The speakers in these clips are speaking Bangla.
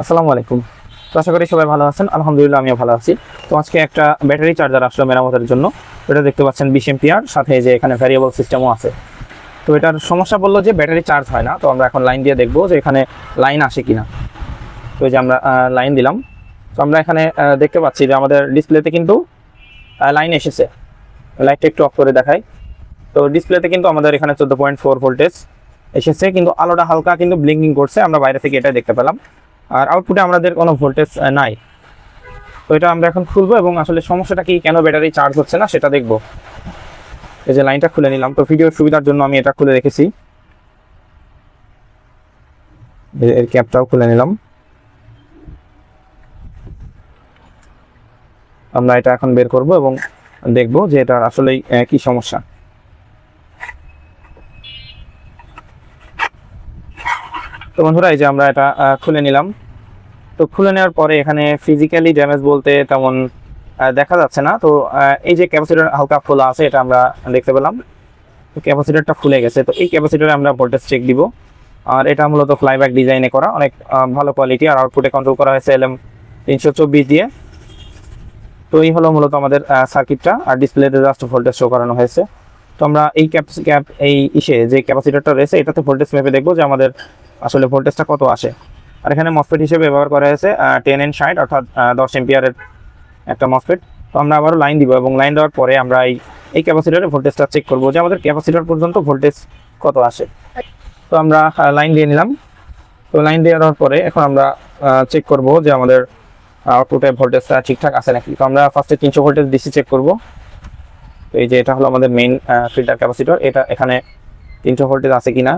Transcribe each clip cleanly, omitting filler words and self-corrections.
আসসালামু আলাইকুম। তো আশা করি সবাই ভালো আছেন। আলহামদুলিল্লাহ আমিও ভালো আছি। তো আজকে একটা ব্যাটারি চার্জার আসলো মেরামতের জন্য। এটা দেখতে পাচ্ছেন 20 এম্পিয়ার, সাথে যে এখানে ভ্যারিয়েবল সিস্টেমও আছে। তো এটার সমস্যা বললো যে ব্যাটারি চার্জ হয় না। তো আমরা এখন লাইন দিয়ে দেখবো যে এখানে লাইন আসে কিনা। তো এই যে আমরা লাইন দিলাম। তো আমরা এখানে দেখতে পাচ্ছি যে আমাদের ডিসপ্লেতে কিন্তু লাইন এসেছে। লাইটটা একটু অফ করে দেখাই। তো ডিসপ্লেতে কিন্তু আমাদের এখানে 14.4 ভোল্টেজ এসেছে, কিন্তু আলোটা হালকা কিন্তু ব্লিঙ্কিং করছে, আমরা বাইরে থেকে এটা দেখতে পেলাম। আর আউটপুটে আমাদের কোনো ভোল্টেজ নাই। তো এটা আমরা এখন খুলবো এবং আসলে সমস্যাটা কি, কেন ব্যাটারি চার্জ হচ্ছে না সেটা দেখব। এই যে লাইনটা খুলে নিলাম। তো ভিডিওর সুবিধার জন্য আমি এটা খুলে রেখেছি, এর ক্যাপটাও খুলে নিলাম। আমরা এটা এখন বের করব এবং দেখব যে এটা আসলে কি সমস্যা। তো বন্ধুরা, এই যে আমরা এটা খুলে নিলাম। তো খুলে নেওয়ার পরে এখানে ফিজিক্যালি ড্যামেজ বলতে তেমন দেখা যাচ্ছে না। তো এই যে ক্যাপাসিটর হালকা খোলা আছে, এটা আমরা দেখতে পেলাম। তো ক্যাপাসিটরটা খুলে গেছে। তো এই ক্যাপাসিটরে আমরা ভোল্টেজ চেক দিব। আর এটা মূলত ফ্লাইব্যাক ডিজাইনে করা, অনেক ভালো কোয়ালিটি। আর আউটপুটে কন্ট্রোল করা হয়েছে LM324 দিয়ে। তো এই হলো মূলত আমাদের সার্কিটটা। আর ডিসপ্লেতে জাস্ট ভোল্টেজ শো করানো হয়েছে। তো আমরা এই যে ক্যাপাসিটরটা রয়েছে এটাতে ভোল্টেজ মেপে দেখবো যে আমাদের আসলে ভোল্টেজটা কত আসে। আর এখানে মসফেট হিসেবে ব্যবহার করা হয়েছে 10N60, অর্থাৎ 10 এম্পিয়ারের একটা মসফেট। তো আমরা আবারও লাইন দিব এবং লাইন দেওয়ার পরে আমরা এই ক্যাপাসিটরের ভোল্টেজটা চেক করবো যে আমাদের ক্যাপাসিটর পর্যন্ত ভোল্টেজ কত আসে। তো আমরা লাইন দিয়ে নিলাম। তো লাইন দিয়ে দেওয়ার পরে এখন আমরা চেক করব যে আমাদের আউটপুটে ভোল্টেজটা ঠিকঠাক আছে নাকি। তো আমরা ফার্স্টে 300 ভোল্টেজ ডিসি চেক করব। তো এই যে এটা হলো আমাদের মেইন ফিল্টার ক্যাপাসিটর, এটা এখানে 300 ভোল্টেজ আছে কিনা।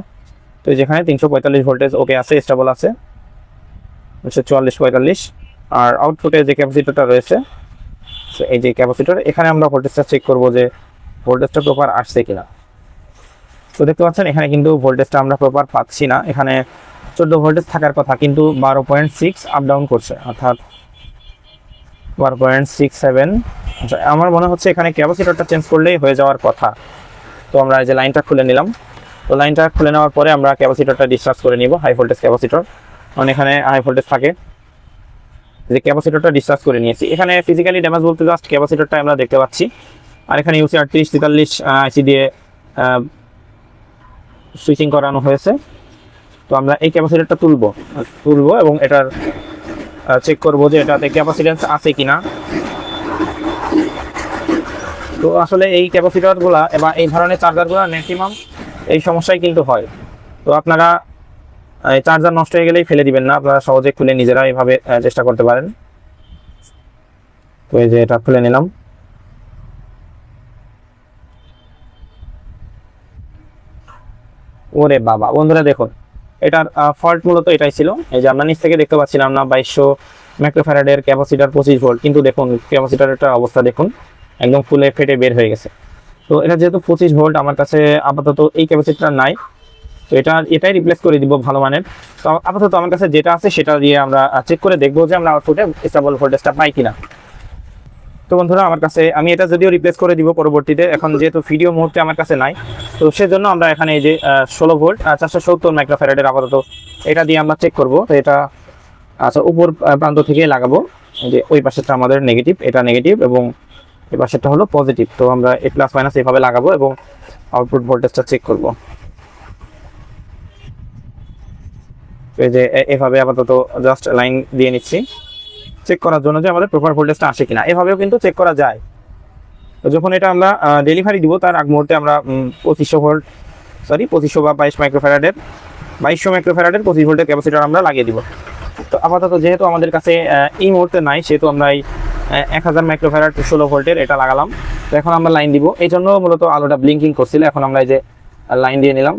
তো যেখানে 345 ভোল্টেজ ওকে আছে, স্টেবল আছে 44-45। আর আউটপুটে যে ক্যাপাসিটরটা রয়েছে, এই যে ক্যাপাসিটর, এখানে আমরা ভোল্টেজটা চেক করব যে ভোল্টেজটা প্রপার আসছে কিনা। তো দেখতে পাচ্ছেন এখানে কিন্তু ভোল্টেজটা আমরা প্রপার পাচ্ছি না। এখানে 14 ভোল্টেজ থাকার কথা, কিন্তু 12.6 আপ ডাউন করছে, অর্থাৎ 12.67। আচ্ছা, আমার মনে হচ্ছে এখানে ক্যাপাসিটরটা চেঞ্জ করলেই হয়ে যাওয়ার কথা। তো আমরা এই যে লাইনটা খুলে নিলাম। তো লাইনটা খুলে নেওয়ার পরে আমরা ক্যাপাসিটরটা ডিসচার্জ করে নিব, হাই ভোল্টেজ ক্যাপাসিটর, কারণ এখানে হাই ভোল্টেজ থাকে। যে ক্যাপাসিটরটা ডিসচার্জ করে নিয়েছি, এখানে ফিজিক্যালি ড্যামেজ বলতে জাস্ট ক্যাপাসিটরটা আমরা দেখতে পাচ্ছি। আর এখানে ইউসি 3843 আইসি দিয়ে সুইচিং করানো হয়েছে। তো আমরা এই ক্যাপাসিটরটা তুলবো এবং এটার চেক করব যে এটাতে ক্যাপাসিটেন্স আছে কিনা। তো আসলে এই ক্যাপাসিটরগুলো বা এই ধরনের চার্জারগুলো ম্যাক্সিমাম এই সমস্যাই কিন্তু হয়। তো আপনারা চার্জার নষ্ট হয়ে গেলেই ফেলে দিবেন না, আপনারা সহজে খুলে নিজেরা এইভাবে চেষ্টা করতে পারেন। তো এই যে এটা খুলে নিলাম। ওরে বাবা বন্ধুরা, দেখুন এটার ফল্ট মূলত এটাই ছিল। এই যে আমরা নিচ থেকে দেখতে পাচ্ছিলাম না 2200 মাইক্রোফ্যারাডের ক্যাপাসিটর 25 ভোল্ট, কিন্তু দেখুন ক্যাপাসিটরের অবস্থা দেখুন, একদম ফুলে ফেটে বের হয়ে গেছে। তো এটা যেহেতু 25 ভোল্ট, আমার কাছে আপাতত এই ক্যাপাসিটর নাই। তো এটাই রিপ্লেস করে দিব ভালো মানের। তো আপাতত আমার কাছে যেটা আছে সেটা দিয়ে আমরা চেক করে দেখবো যে আমরা আউটপুটে স্টেবল ভোল্টেজটা পাই কিনা। তো বন্ধুরা, আমি এটা যদিও রিপ্লেস করে দিব পরবর্তীতে, এখন যেহেতু ভিডিও মুহূর্তে আমার কাছে নাই, তো সেজন্য আমরা এখানে এই যে 16 ভোল্ট 470 মাইক্রোফ্যারাডের আপাতত এটা দিয়ে আমরা চেক করব। তো এটা আচ্ছা উপর প্রান্ত থেকে লাগাবো। এই যে ওই পাশেরটা আমাদের নেগেটিভ, এটা নেগেটিভ, এবং এই পাশেরটা হলো পজিটিভ। তো আমরা এই প্লাস মাইনাস এইভাবে লাগাবো এবং আউটপুট ভোল্টেজটা চেক করব। এই যে এভাবে আপাতত জাস্ট লাইন দিয়ে নিচ্ছি চেক করার জন্য যে আমাদের প্রপার ভোল্টেজটা আসে কিনা। এভাবেও কিন্তু চেক করা যায়। তো যখন এটা আমরা ডেলিভারি দিব তার আগ মুহূর্তে আমরা 2500 বা 22 মাইক্রোফ্যারাডের 25 ভোল্টের ক্যাপাসিটর আমরা লাগিয়ে দিব। তো আপাতত যেহেতু আমাদের কাছে এই মুহূর্তে নাই, সেহেতু আমরা এই 1000 মাইক্রোফ্যারাড 16 ভোল্টের এটা লাগালাম। তো এখন আমরা লাইন দিব, এই জন্য মূলত আলোটা ব্লিঙ্কিং করছিল। এখন আমরা এই যে লাইন দিয়ে নিলাম।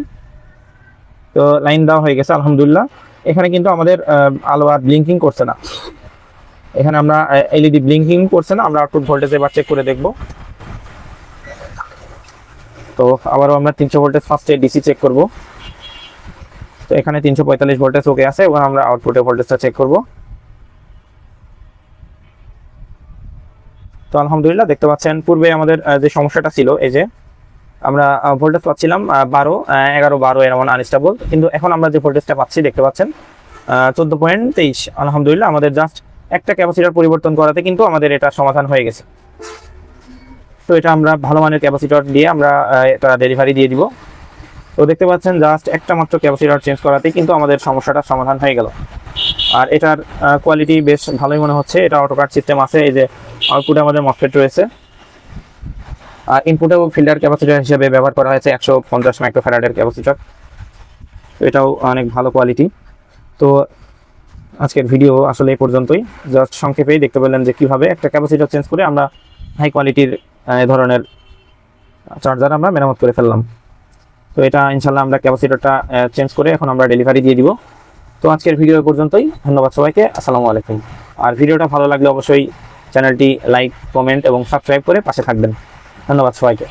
তো লাইন দেওয়া হয়ে গেছে আলহামদুলিল্লাহ। এখানে কিন্তু আমাদের আলো আর ব্লিঙ্কিং করছে না। এখানে আমরা এলইডি ব্লিঙ্কিং করছে না। আমরা আউটপুট ভোল্টেজ এবার চেক করে দেখব। তো আবারও আমরা 300 ভোল্টেজ ফার্স্টে ডিসি চেক করব। তো এখানে 345 ভোল্টেজ ওকে আছে এবং আমরা আউটপুটে ভোল্টেজটা চেক করব। তো আলহামদুলিল্লাহ দেখতে পাচ্ছেন পূর্বে আমাদের যে সমস্যাটা ছিল, এই যে আমরা ভোল্টেজ পাচ্ছিলাম 12, 11, 12 এমন আনস্টেবল, কিন্তু এখন আমরা যে ভোল্টেজটা পাচ্ছি দেখতে পাচ্ছেন 14.23। আলহামদুলিল্লাহ, আমাদের জাস্ট একটা ক্যাপাসিটর পরিবর্তন করাতে কিন্তু আমাদের এটা সমাধান হয়ে গেছে। তো এটা আমরা ভালো মানের ক্যাপাসিটর দিয়ে আমরা এটা ডেলিভারি দিয়ে দিব। তো দেখতে পাচ্ছেন জাস্ট একটা মাত্র ক্যাপাসিটর চেঞ্জ করাতেই কিন্তু আমাদের সমস্যাটার সমাধান হয়ে গেল। আর এটার কোয়ালিটি বেশ ভালোই মনে হচ্ছে। এটা অটোকাট সিস্টেম আছে, এই যে আউটপুটে আমাদের মসফেট রয়েছে, আর ইনপুটেও ফিল্টার ক্যাপাসিটর হিসেবে ব্যবহার করা হয়েছে 150 মাইক্রোফ্যারাডের ক্যাপাসিটর। এটাও অনেক ভালো কোয়ালিটি। তো আজকের ভিডিও আসলে এই পর্যন্তই। জাস্ট সংক্ষেপেই দেখতে পেলেন যে কীভাবে একটা ক্যাপাসিটর চেঞ্জ করে আমরা হাই কোয়ালিটির এ ধরনের চার্জার আমরা মেরামত করে ফেললাম। তো এটা ইনশাল্লাহ আমরা ক্যাপাসিটরটা চেঞ্জ করে এখন আমরা ডেলিভারি দিয়ে দিব। তো আজকের ভিডিও এই পর্যন্তই। ধন্যবাদ সবাইকে। আসসালামু আলাইকুম। আর ভিডিওটা ভালো লাগলে অবশ্যই চ্যানেলটি লাইক, কমেন্ট এবং সাবস্ক্রাইব করে পাশে থাকবেন। ধন্যবাদ সবাইকে।